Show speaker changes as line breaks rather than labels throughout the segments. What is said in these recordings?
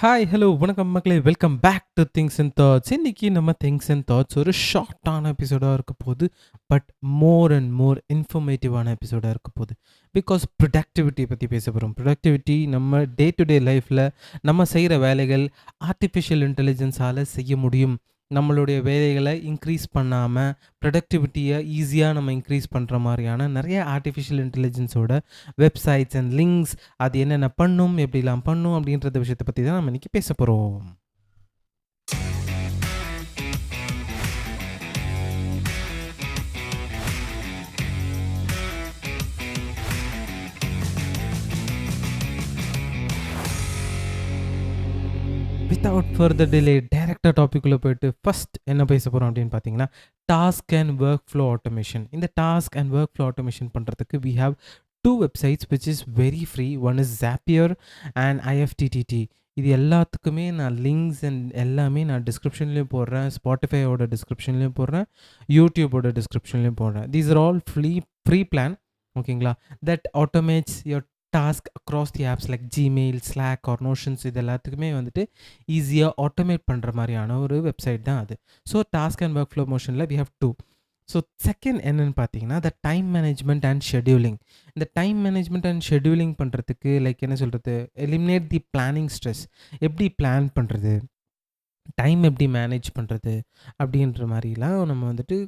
Hi, hello, வணக்கம் மக்களே! Welcome back to things and thoughts. இன்னைக்கு நம்ம திங்க்ஸ் அண்ட் தாட்ஸ் ஒரு ஷார்ட்டான எபிசோடா இருக்க போது. பட் மோர் அண்ட் மோர் இன்ஃபர்மேட்டிவான எபிசோடா இருக்க போது. பிகாஸ் ப்ரொடக்டிவிட்டி பத்தி பேச போறோம். ப்ரொடக்டிவிட்டி நம்ம டே டு டே லைஃப்ல நம்ம செய்ற வேலைகள் ஆர்ட்டிஃபிஷியல் இன்டெலிஜென்ஸால செய்ய முடியும். நம்மளுடைய வேலைகள இன்க்ரீஸ் பண்ணாம, ப்ரொடக்டிவிட்டிய ஈஸியா நம்ம இன்க்ரீஸ் பண்ற மாரியான நெறைய ஆர்ட்டிஃபிஷியல் இன்டெலிஜென்ஸோட வெப்சைட்ஸ் அண்ட் லிங்க்ஸ் அது என்னென்ன பண்ணும், எப்படிலாம் பண்ணும் அப்படின்றத விஷயத்த பத்தி தான் நம்ம இன்னைக்கு பேச போறோம். வித்தவுட் ஃபர்தர் டிலே டைரக்ட்டா டாபிக் உள்ள போயிட்டு ஃபர்ஸ்ட் என்ன பேச போறோம் அப்படின்னு பார்த்தீங்கன்னா, task and workflow automation. இந்த task and workflow automation பண்றதுக்கு we have 2 websites which is very free. One is Zapier and IFTTT. இது எல்லாத்துக்குமே நான் லிங்க்ஸ் அண்ட் எல்லாமே நான் டிஸ்கிரிப்ஷன்லயும் போடுறேன். Spotifyயோட டிஸ்கிரிப்ஷன்லயும் போடுறேன். YouTubeஓட டிஸ்கிரிப்ஷன்லயும் போடுறேன். These are all free plan. ஓகேங்களா? That automates your task across the apps like Gmail, Slack or Notions இது எல்லாத்துக்குமே வந்துட்டு ஈஸியா ஆட்டோமேட் பண்ற மாரியான ஒரு வெப்சைட் தான் அது. So task and workflow மோஷன்ல வி ஹேவ் 2. ஸோ செகண்ட் என்னன்னு பார்த்தீங்கன்னா, the time management and scheduling. இந்த டைம் மேனேஜ்மெண்ட் அண்ட் ஷெட்யூலிங் பண்றதுக்கு லைக் என்ன சொல்றது? Eliminate the planning stress. எப்படி பிளான் பண்றது? டைம் எப்படி மேனேஜ் பண்றது? அப்படின்ற மாரிலாம் நம்ம வந்துட்டு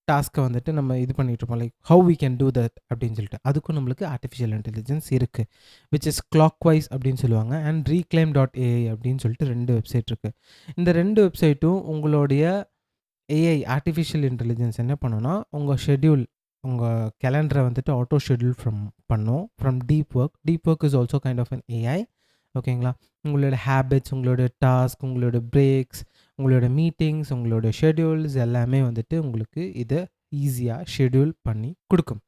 டாஸ்க்க வந்துட்டு நம்ம இது பண்ணிட்டுருப்போம். Like how we can do that அப்படின்னு சொல்லிட்டு. அதுக்கும் நம்மளுக்கு ஆர்ட்டிஃபிஷியல் இன்டெலிஜென்ஸ் இருக்கு. விச் இஸ் கிளாக்வைஸ் அப்படின்னு சொல்லுவாங்க. அண்ட் reclaim.ai அப்படின்னு சொல்லிட்டு 2 வெப்சைட் இருக்கு. இந்த 2 வெப்சைட்டும் உங்களுடைய ஏஐ ஆர்ட்டிஃபிஷியல் இன்டெலிஜென்ஸ் என்ன பண்ணும்னா, உங்க ஷெட்யூல் உங்க கேலண்டர வந்துட்டு ஆட்டோ ஷெட்யூல் பண்ணும். From deep work. Deep work is also kind of an AI. ஓகேங்களா? உங்களோட ஹேபிட்ஸ், உங்களோட டாஸ்க், உங்களோட பிரேக்ஸ், உங்களோட மீட்டிங்ஸ், உங்களோட ஷெட்யூல்ஸ் எல்லாமே வந்துட்டு உங்களுக்கு இத ஈஸியா ஷெட்யூல் பண்ணி குடுக்கும்.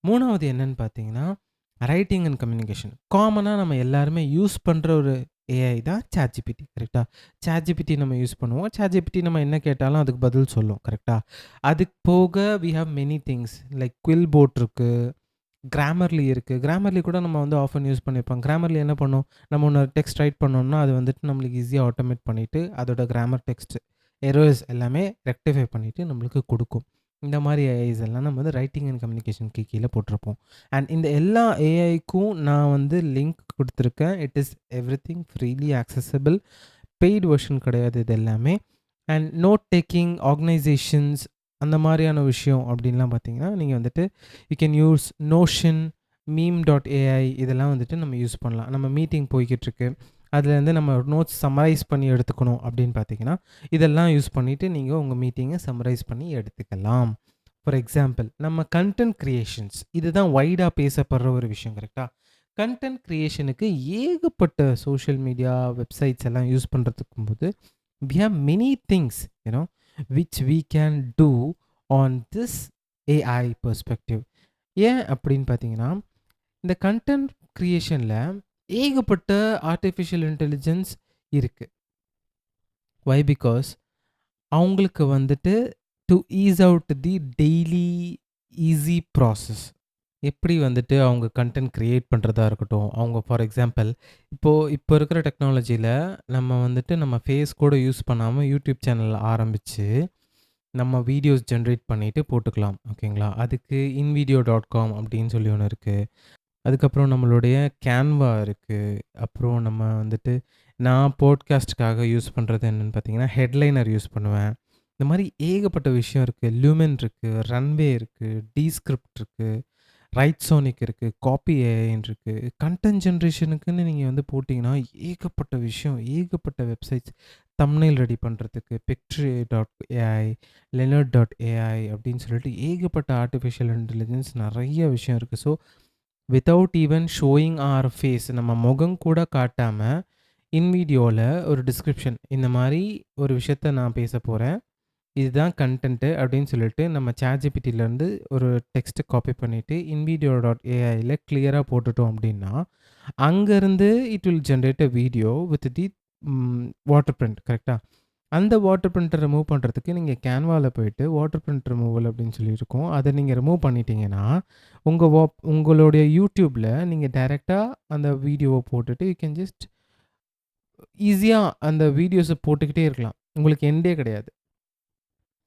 3வது என்னன்னு பார்த்தீங்கன்னா, ரைட்டிங் அண்ட் கம்யூனிகேஷன். காமனா நம்ம எல்லாருமே யூஸ் பண்ற ஒரு ஏஐ தான் ChatGPT. கரெக்ட்டா? ChatGPT நம்ம யூஸ் பண்ணுவோம். ChatGPT நம்ம என்ன கேட்டாலும் அதுக்கு பதில் சொல்லும். கரெக்ட்டா? அதுக்கு போக we have many things like Quillbot இருக்கு. Grammarly இருக்கு. Grammarly கூட நம்ம வந்து ஆஃபன் யூஸ் பண்ணியிருப்போம். Grammarly என்ன பண்ணும்? நம்ம ஒண்ணு டெக்ஸ்ட் ரைட் பண்ணோம்னா, அது வந்துட்டு நம்மளுக்கு ஈஸியா ஆட்டோமேட் பண்ணிட்டு, அதோட கிராமர் டெக்ஸ்ட் எரர்ஸ் எல்லாமே ரெக்டிஃபை பண்ணிட்டு நம்மளுக்கு குடுக்கும். இந்த மாரி ஏஐஸ் எல்லாம் நம்ம வந்து ரைட்டிங் அண்ட் கம்யூனிகேஷனுக்கு கீழ போட்டிருப்போம். அண்ட் இந்த எல்லா ஏஐக்கும் நான் வந்து லிங்க் குடுத்துருக்கேன். It is everything freely accessible. Paid version கிடையாது இது எல்லாமே. அண்ட் நோட் டேக்கிங், ஆர்கனைசேஷன்ஸ் அந்த மாரியான விஷயம் அப்படின்லாம் பார்த்தீங்கன்னா, நீங்க வந்துட்டு you can use Notion, Meme.ai இதெல்லாம் வந்துட்டு நம்ம யூஸ் பண்ணலாம். நம்ம மீட்டிங் போய்க்கிட்டுருக்கு. அதுலேருந்து நம்ம நோட்ஸ் சம்மரைஸ் பண்ணி எடுத்துக்கணும் அப்படின்னு பார்த்தீங்கன்னா, இதெல்லாம் யூஸ் பண்ணிட்டு நீங்க உங்க மீட்டிங்க சம்மரைஸ் பண்ணி எடுத்துக்கலாம். ஃபார் எக்ஸாம்பிள் நம்ம கன்டென்ட் கிரியேஷன்ஸ் இதுதான் வைடா பேசப்படுற ஒரு விஷயம். கரெக்ட்டா? கன்டென்ட் கிரியேஷனுக்கு ஏகப்பட்ட சோஷியல் மீடியா, வெப்சைட்ஸ் எல்லாம் use பண்றதுக்கும்போது, we have many things, you know, which we can do on this AI perspective. ஏன் அப்படின்னு பார்த்தீங்கன்னா, இந்த கன்டென்ட் கிரியேஷன்ல ஏகப்பட்ட ஆர்ட்டிஃபிஷியல் இன்டெலிஜென்ஸ் இருக்கு. வை? பிகாஸ் அவங்களுக்கு வந்துட்டு to ease out the daily easy process. எப்படி வந்துட்டு அவங்க கன்டென்ட் கிரியேட் பண்ணுறதா இருக்கட்டும். அவங்க ஃபார் எக்ஸாம்பிள் இப்போ இருக்கிற டெக்னாலஜியில நம்ம வந்துட்டு நம்ம ஃபேஸ் கூட யூஸ் பண்ணாம யூடியூப் சேனல் ஆரம்பிச்சு, நம்ம வீடியோஸ் ஜெனரேட் பண்ணிட்டு போட்டுக்கலாம். ஓகேங்களா? அதுக்கு invideo.com அப்படின்னு சொல்லி ஒண்ணு இருக்கு. அதுக்கப்புறம் நம்மளுடைய Canva இருக்கு. அப்புறம் நம்ம வந்துட்டு நான் பாட்காஸ்ட்டுக்காக யூஸ் பண்றது என்னன்னு பார்த்தீங்கன்னா, ஹெட்லைனர் யூஸ் பண்ணுவேன். இந்த மாரி ஏகப்பட்ட விஷயம் இருக்கு. Lumen இருக்கு, Runway இருக்கு, Descript இருக்கு, ரைட்சோனிக் இருக்கு, காப்பி ஏஐன்னு இருக்கு. கன்டென்ட் ஜெனரேஷனுக்குன்னு நீங்க வந்து போட்டீங்கன்னா, ஏகப்பட்ட விஷயம், ஏகப்பட்ட வெப்சைட்ஸ் தம்ப்நெயில் ரெடி பண்றதுக்கு Pictory.ai, Leonard.ai அப்படின்னு சொல்லிட்டு ஏகப்பட்ட ஆர்ட்டிஃபிஷியல் இன்டெலிஜென்ஸ் நெறைய விஷயம் இருக்கு. So without even showing our face நம்ம முகம் கூட காட்டாம, இன்வீடியோல ஒரு டிஸ்கிரிப்ஷன் இந்த மாரி ஒரு விஷயத்த நான் பேசப் போறேன். இதுதான் கன்டென்ட்டு அப்படின்னு சொல்லிட்டு நம்ம ChatGPTலேருந்து ஒரு டெக்ஸ்ட்ட காப்பி பண்ணிட்டு invideo.aiல கிளியரா போட்டுட்டோம் அப்படின்னா, அங்கருந்து it will generate a video with the water print. கரெக்ட்டா? அந்த வாட்டர் பிரிண்ட்ட ரிமூவ் பண்றதுக்கு நீங்க Canvaல போயிட்டு வாட்டர் பிரிண்ட் ரிமூவல் அப்படின்னு சொல்லி இருக்கும். அத நீங்க ரிமூவ் பண்ணிட்டீங்கன்னா, உங்களுடைய YouTubeல நீங்க டைரக்ட்டா அந்த வீடியோவ போட்டுட்டு யூ கேன் ஜஸ்ட் ஈஸியா அந்த வீடியோஸ போட்டுக்கிட்டே இருக்கலாம். உங்களுக்கு எண்டே கிடையாது.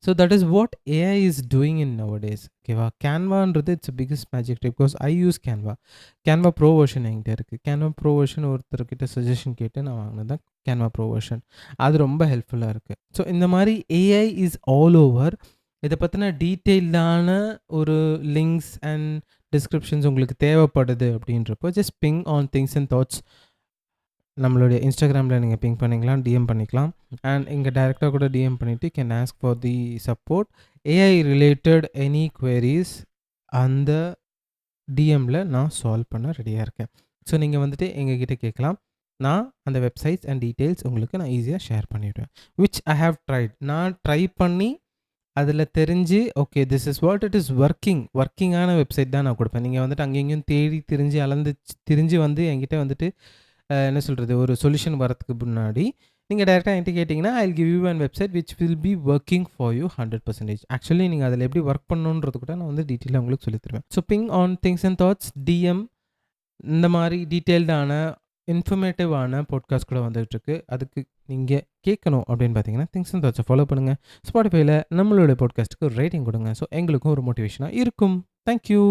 So that is what AI is doing in nowadays. ஓகேவா? கேன்வான்றது it's biggest magic trick. Because I use Canva. Canva pro version என்கிட்ட இருக்குது. கேன்வா ப்ரோ வெர்ஷன் ஒருத்தர்கிட்ட சஜஷன் கேட்டு நான் வாங்கினது தான் கேன்வா ப்ரோ வெர்ஷன். அது ரொம்ப ஹெல்ப்ஃபுல்லாக இருக்குது. ஸோ இந்த மாதிரி ஏஐ இஸ் ஆல் ஓவர். இதை பற்றின டீட்டெயில்டான ஒரு லிங்க்ஸ் அண்ட் டிஸ்கிரிப்ஷன்ஸ் உங்களுக்கு தேவைப்படுது அப்படின்றப்போ just ping on things and thoughts நம்மளுடைய இன்ஸ்டாகிராமில் நீங்கள் பிங் பண்ணிக்கலாம், டிஎம் பண்ணிக்கலாம். அண்ட் இங்கே டைரெக்டாக கூட டிஎம் பண்ணிவிட்டு can ask for the support. AI related any queries அந்த டிஎம்மில் நான் சால்வ் பண்ண ரெடியாக இருக்கேன். ஸோ நீங்கள் வந்துட்டு எங்ககிட்ட கேட்கலாம். நான் அந்த வெப்சைட்ஸ் அண்ட் டீட்டெயில்ஸ் உங்களுக்கு நான் ஈஸியாக ஷேர் பண்ணிவிடுவேன். Which I have tried. நான் ட்ரை பண்ணி அதில் தெரிஞ்சு okay this is what it is ஒர்க்கிங்கான வெப்சைட் தான் நான் கொடுப்பேன். நீங்கள் வந்துட்டு அங்கேயும் தேடி திரிஞ்சு வந்து என்கிட்ட வந்துட்டு என்ன சொல்கிறது, ஒரு சொல்யூஷன் வரதுக்கு முன்னாடி நீங்கள் டேரெக்டாக என்கிட்ட கேட்டிங்கன்னா I will give you an website which will be working for you 100%. Actually நீங்கள் அதில் எப்படி ஒர்க் பண்ணணுன்றது கூட நான் வந்து டீட்டெயிலாக உங்களுக்கு சொல்லி தருவேன். So ping on things and thoughts, DM, இந்த மாதிரி டீட்டெயில்டான இன்ஃபர்மேட்டிவான பாட்காஸ்ட் கூட வந்துகிட்ருக்கு. அதுக்கு நீங்கள் கேட்கணும் அப்படின்னு பார்த்தீங்கன்னா திங்ஸ் அண்ட் தாட்ஸை ஃபாலோ பண்ணுங்கள். ஸ்பாட்டிஃபைல நம்மளோட பாட்காஸ்ட்டுக்கு ஒரு ரேட்டிங் கொடுங்க. ஸோ எங்களுக்கும் ஒரு மோட்டிவேஷனாக இருக்கும். தேங்க்யூ.